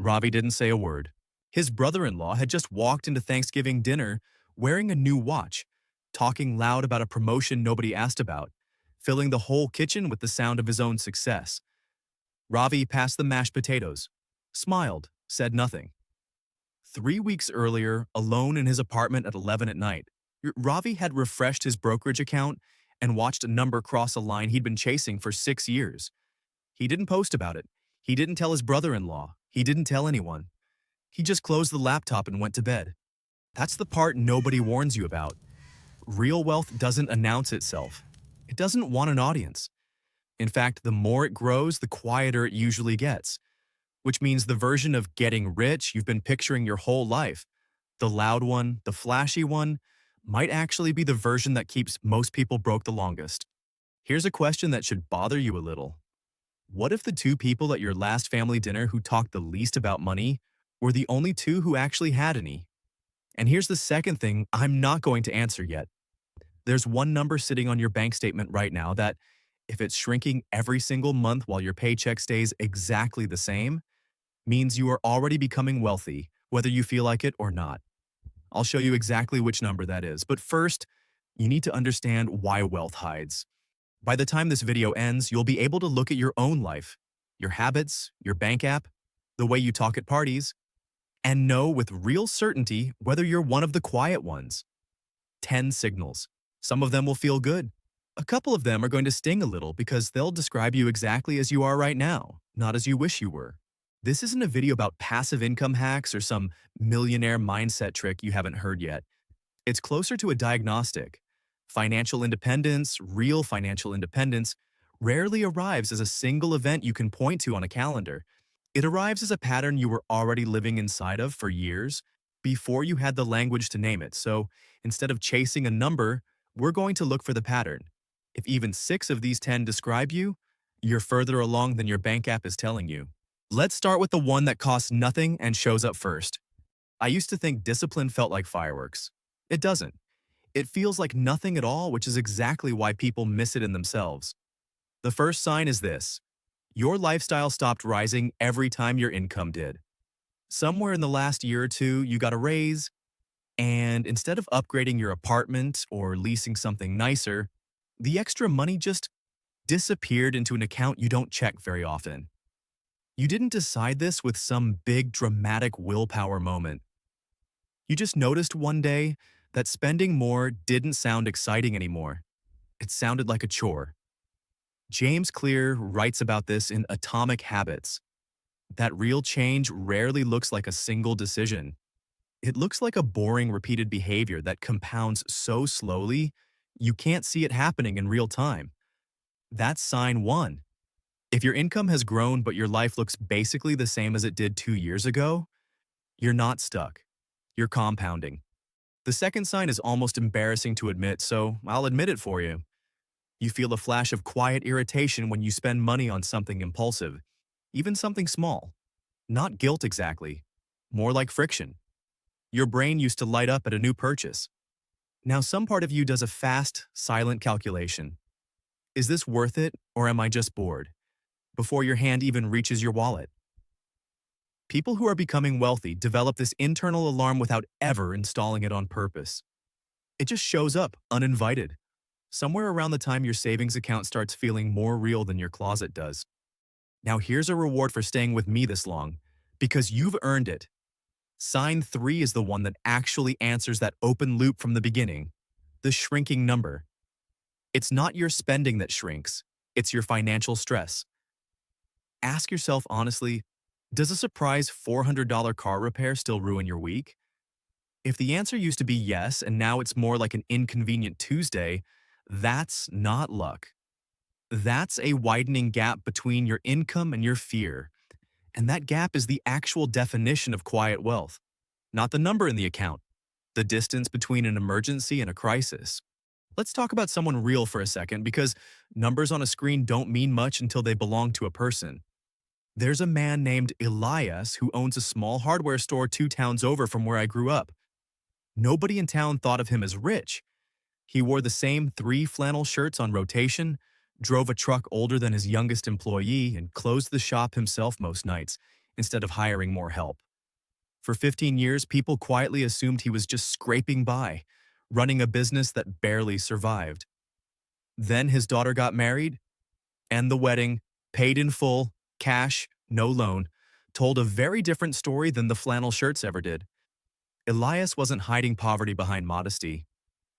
Ravi didn't say a word. His brother-in-law had just walked into Thanksgiving dinner wearing a new watch, talking loud about a promotion nobody asked about, filling the whole kitchen with the sound of his own success. Ravi passed the mashed potatoes, smiled, said nothing. 3 weeks earlier, alone in his apartment at 11 at night, Ravi had refreshed his brokerage account and watched a number cross a line he'd been chasing for 6 years. He didn't post about it. He didn't tell his brother-in-law. He didn't tell anyone. He just closed the laptop and went to bed. That's the part nobody warns you about. Real wealth doesn't announce itself. It doesn't want an audience. In fact, the more it grows, the quieter it usually gets, which means the version of getting rich you've been picturing your whole life, the loud one, the flashy one, might actually be the version that keeps most people broke the longest. Here's a question that should bother you a little. What if the two people at your last family dinner who talked the least about money were the only two who actually had any? And here's the second thing I'm not going to answer yet. There's one number sitting on your bank statement right now that, if it's shrinking every single month while your paycheck stays exactly the same, means you are already becoming wealthy, whether you feel like it or not. I'll show you exactly which number that is, but first, you need to understand why wealth hides. By the time this video ends, you'll be able to look at your own life, your habits, your bank app, the way you talk at parties, and know with real certainty whether you're one of the quiet ones. 10 signals. Some of them will feel good. A couple of them are going to sting a little because they'll describe you exactly as you are right now, not as you wish you were. This isn't a video about passive income hacks or some millionaire mindset trick you haven't heard yet. It's closer to a diagnostic. Financial independence, real financial independence, rarely arrives as a single event you can point to on a calendar. It arrives as a pattern you were already living inside of for years before you had the language to name it. So instead of chasing a number, we're going to look for the pattern. If even 6 of these 10 describe you, you're further along than your bank app is telling you. Let's start with the one that costs nothing and shows up first. I used to think discipline felt like fireworks. It doesn't. It feels like nothing at all, which is exactly why people miss it in themselves. The first sign is this. Your lifestyle stopped rising every time your income did. Somewhere in the last year or two, you got a raise, and instead of upgrading your apartment or leasing something nicer, the extra money just disappeared into an account you don't check very often. You didn't decide this with some big dramatic willpower moment. You just noticed one day that spending more didn't sound exciting anymore. It sounded like a chore. James Clear writes about this in Atomic Habits. That real change rarely looks like a single decision. It looks like a boring repeated behavior that compounds so slowly you can't see it happening in real time. That's sign 1. If your income has grown but your life looks basically the same as it did 2 years ago, you're not stuck. You're compounding. The second sign is almost embarrassing to admit, so I'll admit it for you. You feel a flash of quiet irritation when you spend money on something impulsive, even something small. Not guilt exactly, more like friction. Your brain used to light up at a new purchase. Now some part of you does a fast, silent calculation. Is this worth it, or am I just bored? Before your hand even reaches your wallet. People who are becoming wealthy develop this internal alarm without ever installing it on purpose. It just shows up, uninvited, somewhere around the time your savings account starts feeling more real than your closet does. Now here's a reward for staying with me this long, because you've earned it. Sign 3 is the one that actually answers that open loop from the beginning, the shrinking number. It's not your spending that shrinks, it's your financial stress. Ask yourself honestly, does a surprise $400 car repair still ruin your week? If the answer used to be yes and now it's more like an inconvenient Tuesday, that's not luck. That's a widening gap between your income and your fear. And that gap is the actual definition of quiet wealth, not the number in the account, the distance between an emergency and a crisis. Let's talk about someone real for a second, because numbers on a screen don't mean much until they belong to a person. There's a man named Elias who owns a small hardware store 2 towns over from where I grew up. Nobody in town thought of him as rich. He wore the same 3 flannel shirts on rotation, drove a truck older than his youngest employee, and closed the shop himself most nights. instead of hiring more help. For 15 years, people quietly assumed he was just scraping by, running a business that barely survived. Then his daughter got married, and the wedding, paid in full, cash, no loan, told a very different story than the flannel shirts ever did. Elias wasn't hiding poverty behind modesty.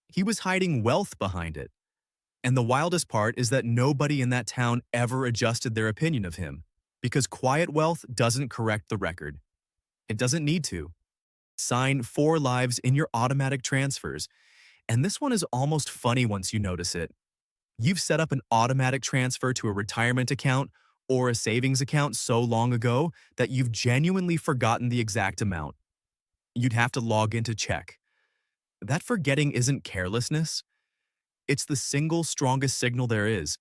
He was hiding wealth behind it. And the wildest part is that nobody in that town ever adjusted their opinion of him, because quiet wealth doesn't correct the record. It doesn't need to. Sign 4 lives in your automatic transfers, and this one is almost funny once you notice it. You've set up an automatic transfer to a retirement account or a savings account so long ago that you've genuinely forgotten the exact amount. You'd have to log in to check. That forgetting isn't carelessness. It's the single strongest signal there is,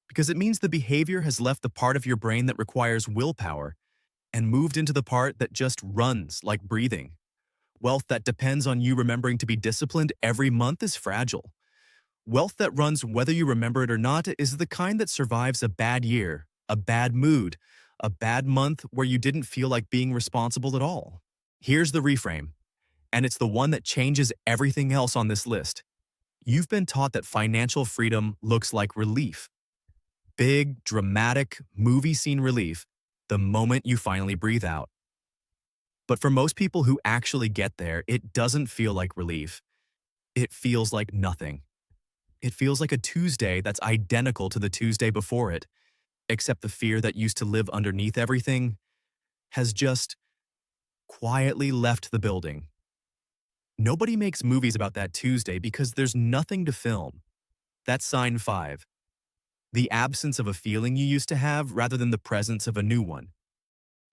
because it means the behavior has left the part of your brain that requires willpower and moved into the part that just runs like breathing. Wealth that depends on you remembering to be disciplined every month is fragile. Wealth that runs whether you remember it or not is the kind that survives a bad year, a bad mood, a bad month where you didn't feel like being responsible at all. Here's the reframe, and it's the one that changes everything else on this list. You've been taught that financial freedom looks like relief. Big, dramatic, movie scene relief the moment you finally breathe out. But for most people who actually get there, it doesn't feel like relief. It feels like nothing. It feels like a Tuesday that's identical to the Tuesday before it, except the fear that used to live underneath everything has just quietly left the building. Nobody makes movies about that Tuesday because there's nothing to film. That's sign 5. The absence of a feeling you used to have rather than the presence of a new one.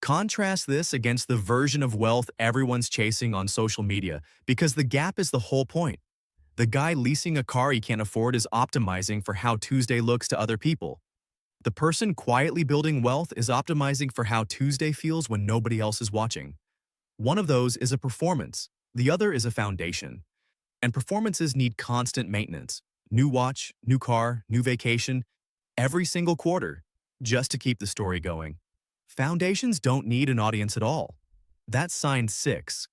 Contrast this against the version of wealth everyone's chasing on social media, because the gap is the whole point. The guy leasing a car he can't afford is optimizing for how Tuesday looks to other people. The person quietly building wealth is optimizing for how Tuesday feels when nobody else is watching. One of those is a performance, the other is a foundation. And performances need constant maintenance. New watch, new car, new vacation, every single quarter, just to keep the story going. Foundations don't need an audience at all. That's sign 6.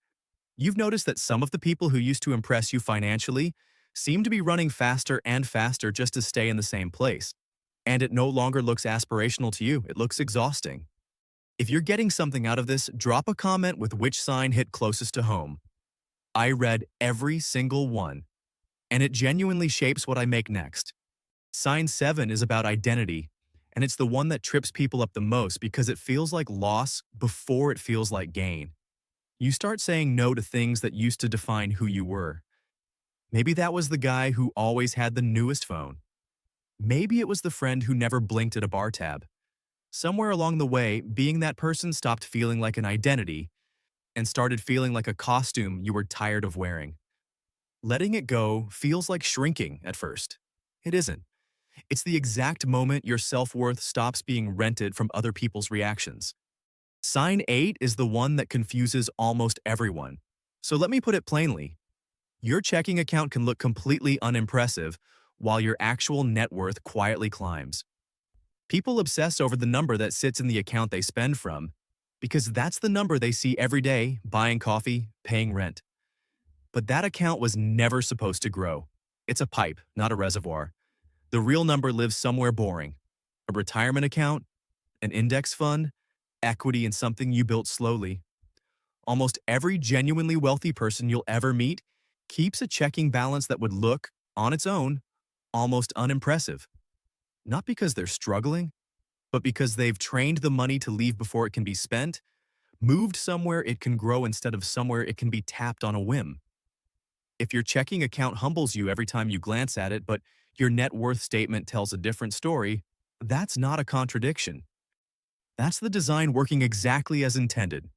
You've noticed that some of the people who used to impress you financially seem to be running faster and faster just to stay in the same place. And it no longer looks aspirational to you, it looks exhausting. If you're getting something out of this, drop a comment with which sign hit closest to home. I read every single one, and it genuinely shapes what I make next. Sign 7 is about identity, and it's the one that trips people up the most because it feels like loss before it feels like gain. You start saying no to things that used to define who you were. Maybe that was the guy who always had the newest phone. Maybe it was the friend who never blinked at a bar tab. Somewhere along the way, being that person stopped feeling like an identity and started feeling like a costume you were tired of wearing. Letting it go feels like shrinking at first. It isn't. It's the exact moment your self-worth stops being rented from other people's reactions. Sign 8 is the one that confuses almost everyone. So let me put it plainly. Your checking account can look completely unimpressive while your actual net worth quietly climbs. People obsess over the number that sits in the account they spend from because that's the number they see every day buying coffee, paying rent. But that account was never supposed to grow. It's a pipe, not a reservoir. The real number lives somewhere boring. A retirement account, an index fund, equity in something you built slowly. Almost every genuinely wealthy person you'll ever meet keeps a checking balance that would look, on its own, almost unimpressive. Not because they're struggling, but because they've trained the money to leave before it can be spent, moved somewhere it can grow instead of somewhere it can be tapped on a whim. If your checking account humbles you every time you glance at it, but your net worth statement tells a different story, that's not a contradiction. That's the design working exactly as intended.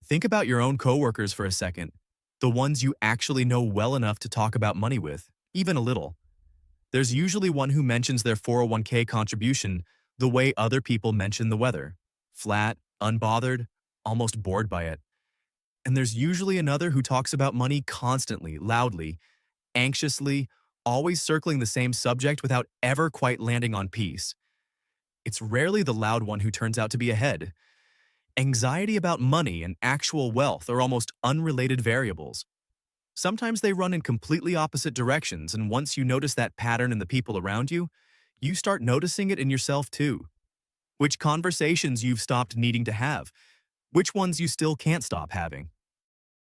Think about your own coworkers for a second, the ones you actually know well enough to talk about money with, even a little. There's usually one who mentions their 401k contribution the way other people mention the weather. Flat, unbothered, almost bored by it. And there's usually another who talks about money constantly, loudly, anxiously, always circling the same subject without ever quite landing on peace. It's rarely the loud one who turns out to be ahead. Anxiety about money and actual wealth are almost unrelated variables. Sometimes they run in completely opposite directions, and once you notice that pattern in the people around you, you start noticing it in yourself too. Which conversations you've stopped needing to have, which ones you still can't stop having.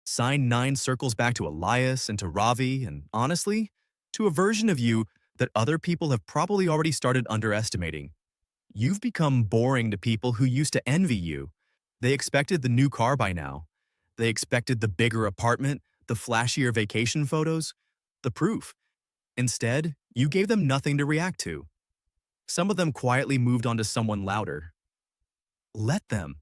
Sign 9 circles back to Elias and to Ravi, and honestly, to a version of you that other people have probably already started underestimating. You've become boring to people who used to envy you. They expected the new car by now. They expected the bigger apartment, the flashier vacation photos, the proof. Instead, you gave them nothing to react to. Some of them quietly moved on to someone louder. Let them.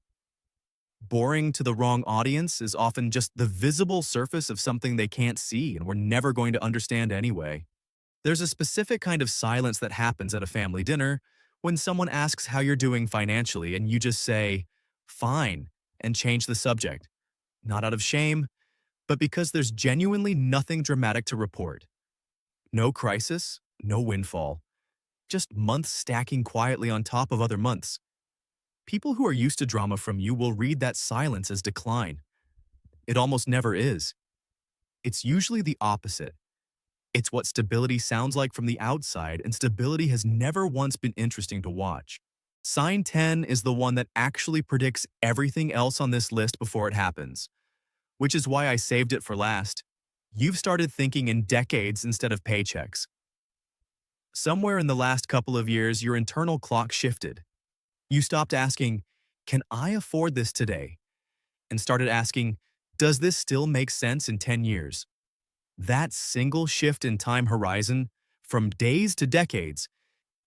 Boring to the wrong audience is often just the visible surface of something they can't see and we're never going to understand anyway. There's a specific kind of silence that happens at a family dinner when someone asks how you're doing financially and you just say, fine, and change the subject. Not out of shame, but because there's genuinely nothing dramatic to report. No crisis, no windfall. Just months stacking quietly on top of other months. People who are used to drama from you will read that silence as decline. It almost never is. It's usually the opposite. It's what stability sounds like from the outside, and stability has never once been interesting to watch. Sign 10 is the one that actually predicts everything else on this list before it happens, which is why I saved it for last. You've started thinking in decades instead of paychecks. Somewhere in the last couple of years, your internal clock shifted. You stopped asking, can I afford this today? And started asking, does this still make sense in 10 years? That single shift in time horizon, from days to decades,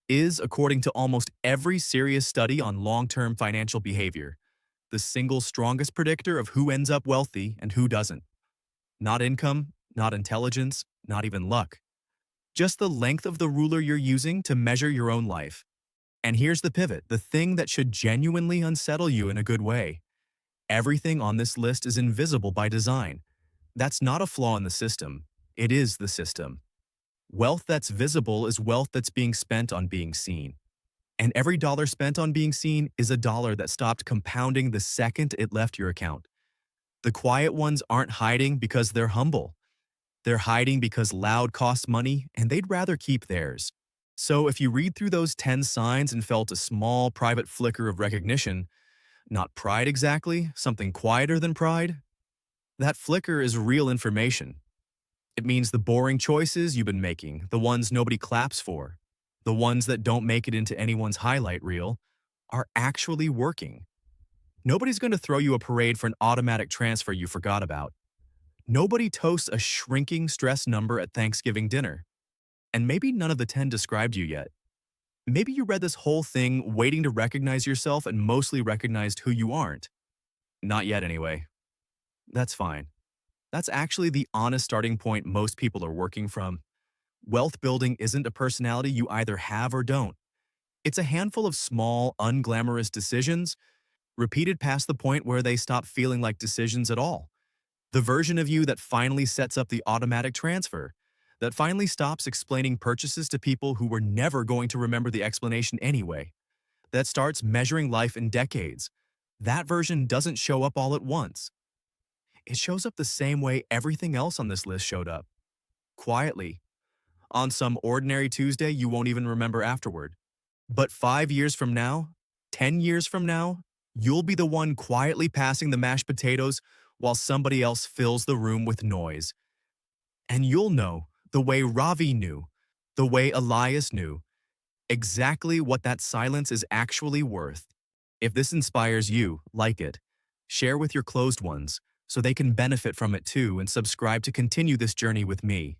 is, according to almost every serious study on long-term financial behavior, the single strongest predictor of who ends up wealthy and who doesn't. Not income, not intelligence, not even luck. Just the length of the ruler you're using to measure your own life. And here's the pivot, the thing that should genuinely unsettle you in a good way. Everything on this list is invisible by design. That's not a flaw in the system. It is the system. Wealth that's visible is wealth that's being spent on being seen. And every dollar spent on being seen is a dollar that stopped compounding the second it left your account. The quiet ones aren't hiding because they're humble. They're hiding because loud costs money and they'd rather keep theirs. So if you read through those 10 signs and felt a small private flicker of recognition, not pride exactly, something quieter than pride, that flicker is real information. It means the boring choices you've been making, the ones nobody claps for, the ones that don't make it into anyone's highlight reel, are actually working. Nobody's going to throw you a parade for an automatic transfer you forgot about. Nobody toasts a shrinking stress number at Thanksgiving dinner. And maybe none of the 10 described you yet. Maybe you read this whole thing waiting to recognize yourself and mostly recognized who you aren't. Not yet, anyway. That's fine. That's actually the honest starting point most people are working from. Wealth building isn't a personality you either have or don't. It's a handful of small, unglamorous decisions, repeated past the point where they stop feeling like decisions at all. The version of you that finally sets up the automatic transfer, that finally stops explaining purchases to people who were never going to remember the explanation anyway, that starts measuring life in decades. That version doesn't show up all at once. It shows up the same way everything else on this list showed up. Quietly. On some ordinary Tuesday you won't even remember afterward. But 5 years from now, 10 years from now, you'll be the one quietly passing the mashed potatoes while somebody else fills the room with noise. And you'll know, the way Ravi knew, the way Elias knew, exactly what that silence is actually worth. If this inspires you, like it. Share with your closed ones so they can benefit from it too, and subscribe to continue this journey with me.